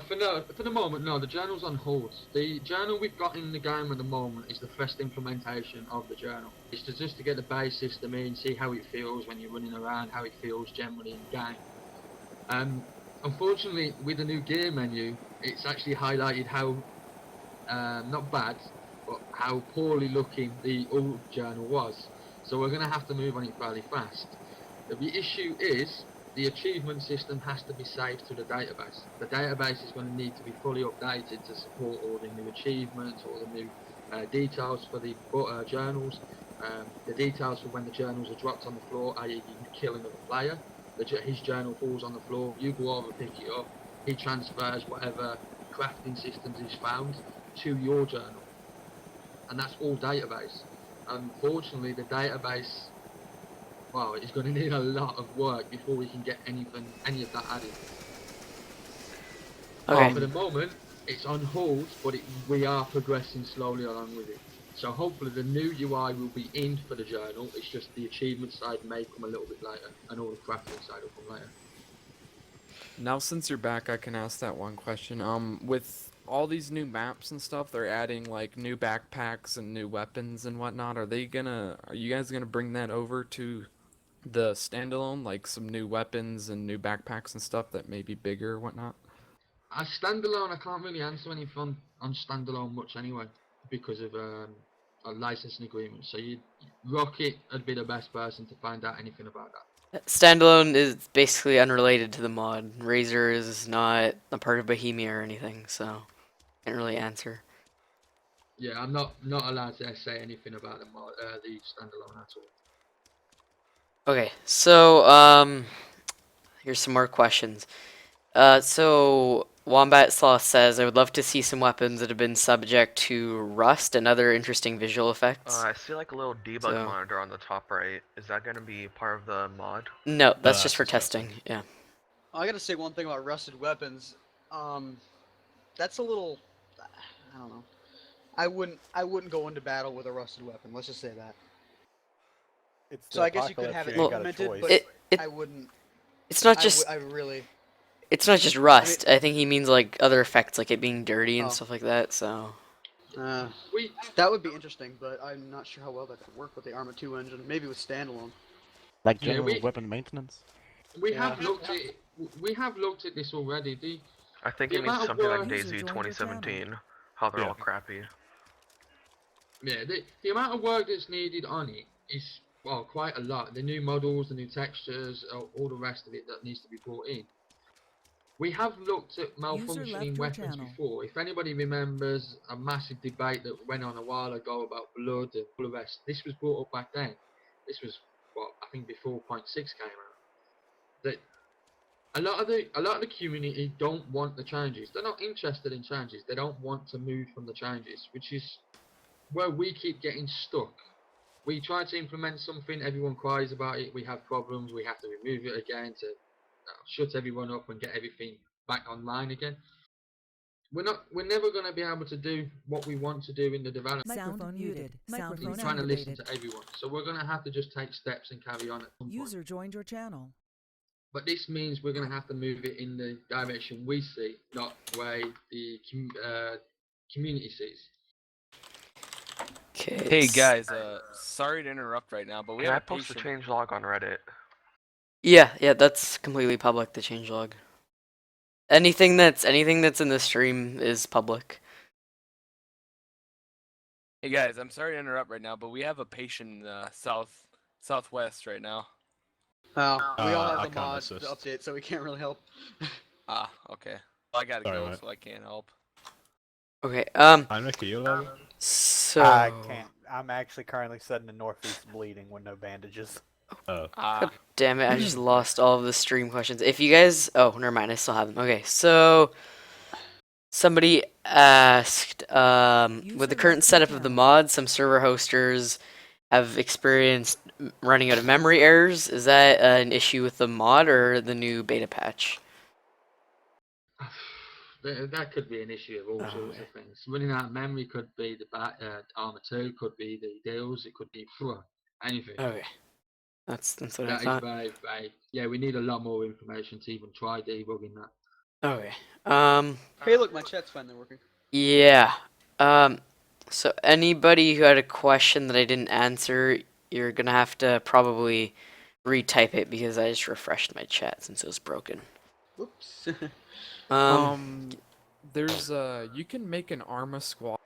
For the moment, no. The journal's on hold. The journal we've got in the game at the moment is the first implementation of the journal. It's just to get the base system in, see how it feels when you're running around, how it feels generally in game. Unfortunately, with the new gear menu, it's actually highlighted how not bad, but how poorly looking the old journal was. So we're going to have to move on it fairly fast. The issue is the achievement system has to be saved to the database. The database is going to need to be fully updated to support all the new achievements, all the new details for the journals, the details for when the journals are dropped on the floor, i.e. you can kill another player. His journal falls on the floor, you go over, pick it up, he transfers whatever crafting systems he's found to your journal, and that's all database. Unfortunately, the database, well, it's going to need a lot of work before we can get any of that added. Okay. For the moment, it's on hold, but we are progressing slowly along with it. So hopefully the new UI will be in for the journal. It's just the achievement side may come a little bit later, and all the crafting side will come later. Now, since you're back, I can ask that one question. With all these new maps and stuff, they're adding like new backpacks and new weapons and whatnot. Are you guys gonna bring that over to the standalone, like some new weapons and new backpacks and stuff that may be bigger or whatnot? As standalone, I can't really answer anything on standalone much anyway, because of a licensing agreement. So Rocket would be the best person to find out anything about that. Standalone is basically unrelated to the mod. Razor is not a part of Bohemia or anything, so can't really answer. Yeah, I'm not allowed to say anything about the standalone at all. Okay, so here's some more questions. So Wombat Sloth says, I would love to see some weapons that have been subject to rust and other interesting visual effects. I see like a little debug monitor on the top right. Is that going to be part of the mod? No, that's just for testing. Yeah. I gotta say one thing about rusted weapons. That's a little. I don't know. I wouldn't go into battle with a rusted weapon. Let's just say that. So I guess you could have it implemented, but I wouldn't. It's not just. I really. It's not just rust. I think he means like other effects, like it being dirty and stuff like that. So. That would be interesting, but I'm not sure how well that could work with the Arma 2 engine. Maybe with standalone. Like general weapon maintenance. We have looked at this already. I think it means something like DayZ 2017. How they're all crappy. Yeah, the amount of work that's needed on it is, well, quite a lot. The new models, the new textures, all the rest of it that needs to be brought in. We have looked at malfunctioning weapons before. If anybody remembers a massive debate that went on a while ago about blood and all the rest, this was brought up back then. This was, I think before 0.6 came out. That a lot of the community don't want the changes. They're not interested in changes. They don't want to move from the changes, which is where we keep getting stuck. We try to implement something, everyone cries about it, we have problems, we have to remove it again to shut everyone up and get everything back online again. We're never going to be able to do what we want to do in the development. Microphone muted. Microphone trying to listen to everyone. So we're going to have to just take steps and carry on at some point. User joined your channel. But this means we're going to have to move it in the direction we see, not the way the community sees. Okay. Hey guys, sorry to interrupt right now, but we Can I have post the changelog on Reddit? Yeah, that's completely public, the changelog. Anything that's in the stream is public. Hey guys, I'm sorry to interrupt right now, but we have a patient in the southwest right now. Oh, we all have the mod to update, so we can't really help. Okay. Well, I gotta go, so I can't help. Okay, so... I can't. I'm actually currently sitting in northeast bleeding with no bandages. God damn it, I just lost all of the stream questions. If you guys... Oh, never mind, I still have them. Okay, so... Somebody asked, with the current setup of the mod, some server hosters have experienced running out of memory errors. Is that an issue with the mod or the new beta patch? That could be an issue of all sorts of things. Running out of memory could be the Arma 2, could be the deals, it could be anything. Okay. That's what I That thought. is very, yeah, we need a lot more information to even try debugging that. Okay. Hey, look, my chat's finally working. Yeah. So anybody who had a question that I didn't answer, you're gonna have to probably retype it because I just refreshed my chat since it was broken. Whoops. Um, There's you can make an Arma squad.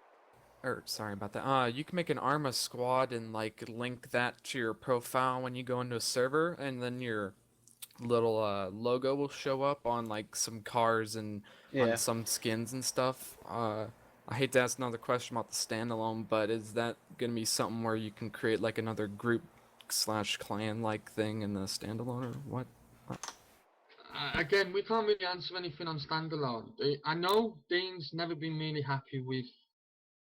Or sorry about that. You can make an Arma squad and like link that to your profile when you go into a server, and then your little logo will show up on like some cars and on Yeah. some skins and stuff. I hate to ask another question about the standalone, but is that gonna be something where you can create like another group slash clan like thing in the standalone or what? Again, we can't really answer anything on standalone. I know Dean's never been really happy with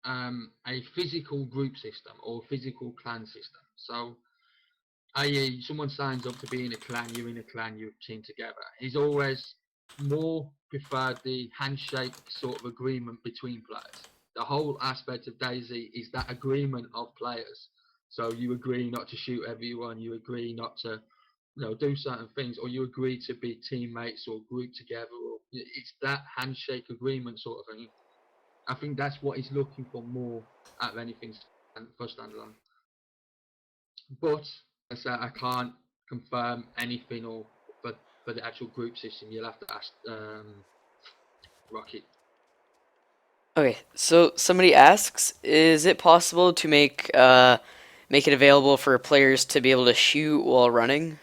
a physical group system or physical clan system. So, i.e., someone signs up to be in a clan, you're in a clan, you're team together. He's always more preferred the handshake sort of agreement between players. The whole aspect of DayZ is that agreement of players. So you agree not to shoot everyone, you agree not to do certain things, or you agree to be teammates or group together, or it's that handshake agreement sort of thing. I think that's what he's looking for more out of anything for standalone. But I say I can't confirm anything or for the actual group system. You'll have to ask Rocket. okay, so somebody asks, is it possible to make it available for players to be able to shoot while running?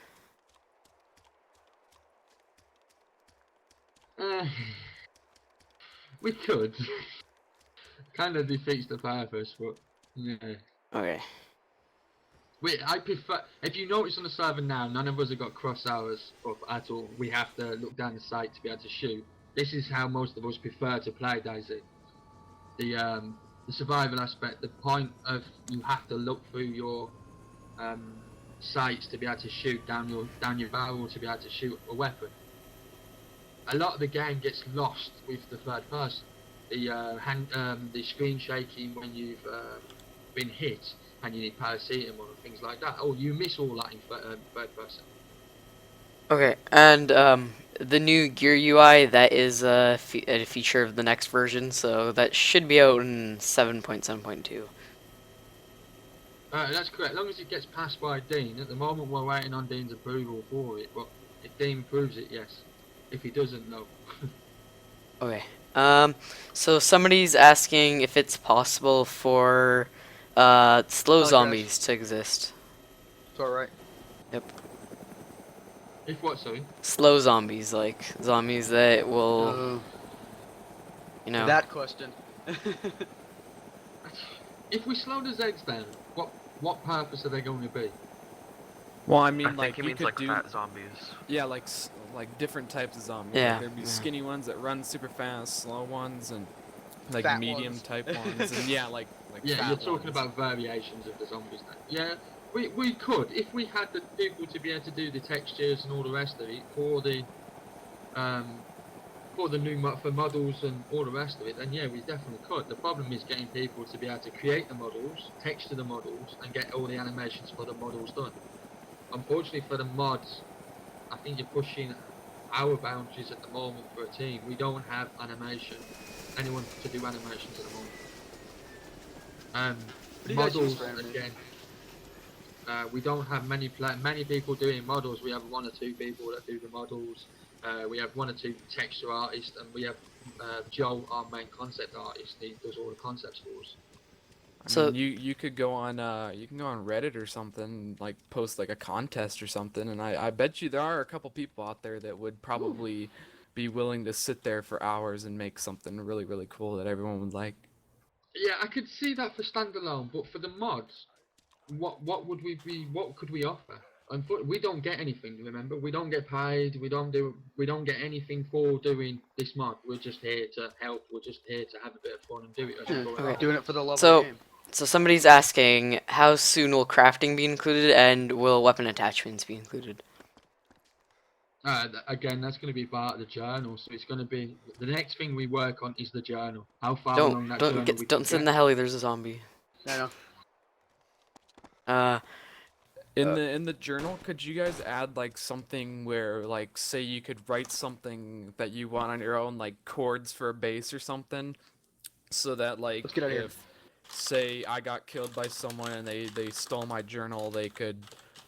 Uh, we could. Kind of defeats the purpose, but yeah. Okay. I prefer. If you notice on the server now, none of us have got cross hours up at all. We have to look down the sight to be able to shoot. This is how most of us prefer to play DayZ. The survival aspect, the point of you have to look through your sights to be able to shoot down your barrel to be able to shoot a weapon. A lot of the game gets lost with the third person. The screen shaking when you've been hit and you need paracetamol and things like that. Oh, you miss all that in third person. Okay, and the new gear UI, that is a feature of the next version, so that should be out in 7.7.2. That's correct. As long as it gets passed by Dean. At the moment, we're waiting on Dean's approval for it. But if Dean approves it, yes. If he doesn't, no. Okay. So somebody's asking if it's possible for slow Oh, Josh. zombies to exist. It's alright. Yep. If what, sorry? Slow zombies, like zombies that will, That question. If we slow the Zeds down, what purpose are they going to be? Well, I I mean, think like he you means could like do, fat zombies. yeah, like different types of zombies. Yeah, Like there'd be yeah. skinny ones that run super fast, slow ones, and like Fat medium ones. type ones, and yeah, like Yeah, fat you're talking ones. about variations of the zombies now. Yeah, we could if we had the people to be able to do the textures and all the rest of it for the new for models and all the rest of it. Then yeah, we definitely could. The problem is getting people to be able to create the models, texture the models, and get all the animations for the models done. Unfortunately for the mods, I think you're pushing our boundaries at the moment for a team. We don't have anyone to do animations at the moment. What do you guys use Models for animation? again. We don't have many people doing models. We have one or two people that do the models. We have one or two texture artists, and we have Joe, our main concept artist. He does all the concepts for us. I So mean, you could go on you can go on Reddit or something, like post like a contest or something, and I bet you there are a couple people out there that would probably be willing to sit there for hours and make something really really cool that everyone would like. Yeah, I could see that for standalone, but for the mods, what would we be? What could we offer? We don't get anything. Remember, we don't get paid. We don't get anything for doing this mod. We're just here to help. We're just here to have a bit of fun and do it as we go Okay. along. Doing it for the love of So the game. so somebody's asking, how soon will crafting be included, and will weapon attachments be included? Again, that's going to be part of the journal. So it's going to be the next thing we work on is the journal. How far along that journal we can Don't sit in get. the heli. There's a zombie. I know. Uh, In the journal, could you guys add like something where like say you could write something that you want on your own, like chords for a base or something, so that like Let's get out of here. if say I got killed by someone and they stole my journal, they could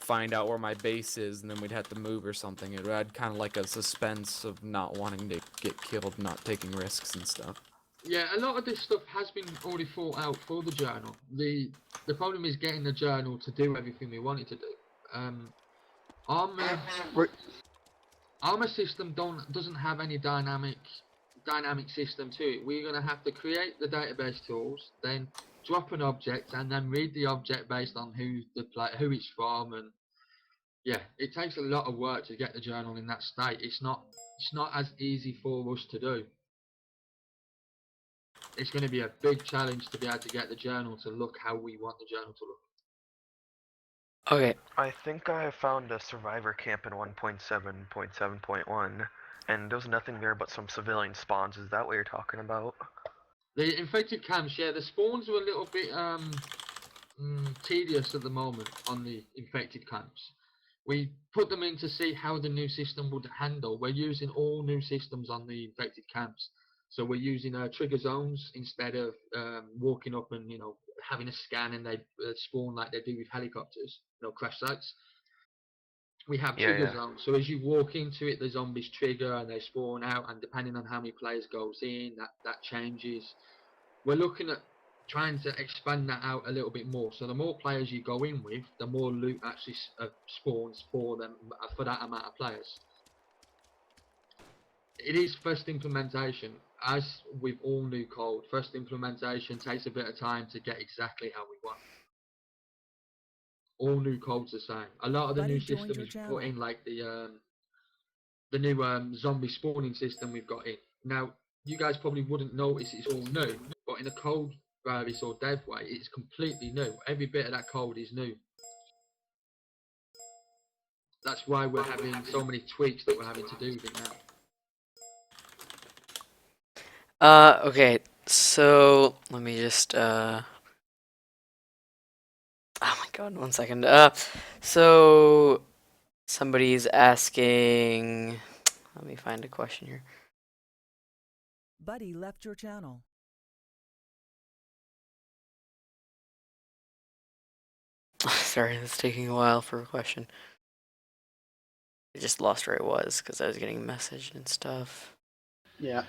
find out where my base is and then we'd have to move or something. It would add kind of like a suspense of not wanting to get killed, not taking risks and stuff. Yeah, a lot of this stuff has been already thought out for the journal. The problem is getting the journal to do everything we want it to do. Armor system doesn't have any dynamic system to it. We're gonna have to create the database tools, then drop an object, and then read the object based on who it's from, and yeah, it takes a lot of work to get the journal in that state. It's not as easy for us to do. It's going to be a big challenge to be able to get the journal to look how we want the journal to look. Okay. I think I found a survivor camp in 1.7.7.1, and there was nothing there but some civilian spawns. Is that what you're talking about? The infected camps, yeah, the spawns are a little bit tedious at the moment on the infected camps. We put them in to see how the new system would handle. We're using all new systems on the infected camps. So we're using trigger zones instead of walking up and, having a scan and they spawn like they do with helicopters, crash sites. We have trigger zones. So as you walk into it, the zombies trigger and they spawn out, and depending on how many players goes in, that changes. We're looking at trying to expand that out a little bit more. So the more players you go in with, the more loot actually spawns for them for that amount of players. It is first implementation. As with all new code, first implementation takes a bit of time to get exactly how we want. All new code's the same. A lot of the new systems is put in, like the new zombie spawning system we've got in. Now, you guys probably wouldn't notice it's all new, but in a code service or dev way, it's completely new. Every bit of that code is new. That's why we're having so many tweaks that we're having to do with it now. Okay, so let me just oh my god, 1 second. So somebody's asking, let me find a question here. Buddy left your channel. Sorry, it's taking a while for a question. I just lost where I was because I was getting a message and stuff. Yeah.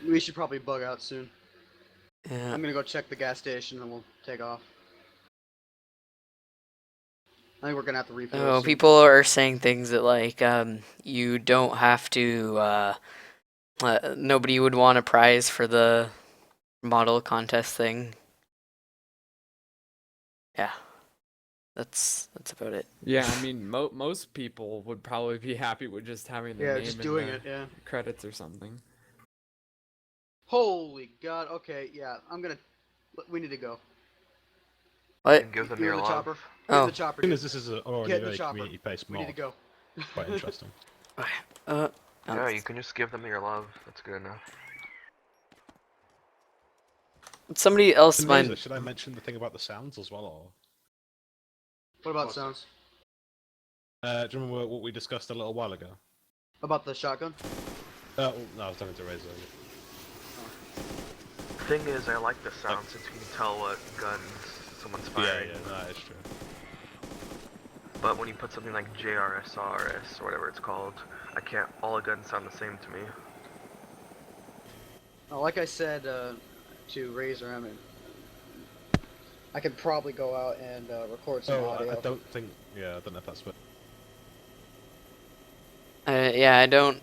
We should probably bug out soon. Yeah. I'm gonna go check the gas station and we'll take off. I think we're gonna have to refill. Oh, people are saying things that like you don't have to nobody would want a prize for the model contest thing. Yeah. That's about it. Yeah, I mean, most people would probably be happy with just having the name just in doing the it, yeah. credits or something. Holy god, okay, yeah, we need to go. What? And give them You're your in the love. chopper. Oh. Get in the chopper. As this is already Get a in the very chopper. community-based We need to mod, go. quite interesting. Yeah, you can just give them your love. That's good enough. Somebody else And might. Laser, should I mention the thing about the sounds as well, or? What about sounds? Do you remember what we discussed a little while ago? About the shotgun? Well, no, I was talking to Razor. Thing is, I like the sound since you can tell what guns someone's firing. Yeah, no, it's true. But when you put something like JRSRS or whatever it's called, all the guns sound the same to me. Like I said to Razor, I mean, I could probably go out and record some audio. I don't think, I don't know if that's what... Yeah, I don't.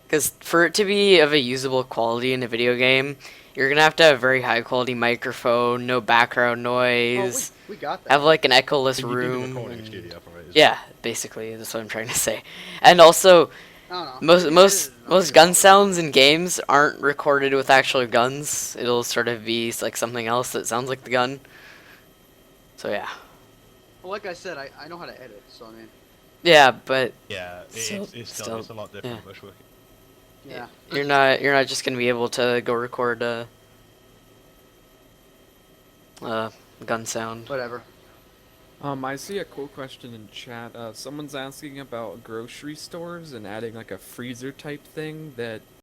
Because for it to be of a usable quality in a video game, you're gonna have to have a very high quality microphone, no background noise. We got that. Have like an echoless You did a room. recording studio for it, Yeah, basically, that's what I'm trying to say. And also, I don't know. most gun sounds in games aren't recorded with actual guns. It'll sort of be like something else that sounds like the gun. So yeah. Well, like I said, I know how to edit, so I mean. Yeah, but Yeah, it's still, a lot different, yeah. Bushwick. Yeah. you're not just gonna be able to go record a gun sound. Whatever. I see a cool question in chat. Someone's asking about grocery stores and adding like a freezer type thing that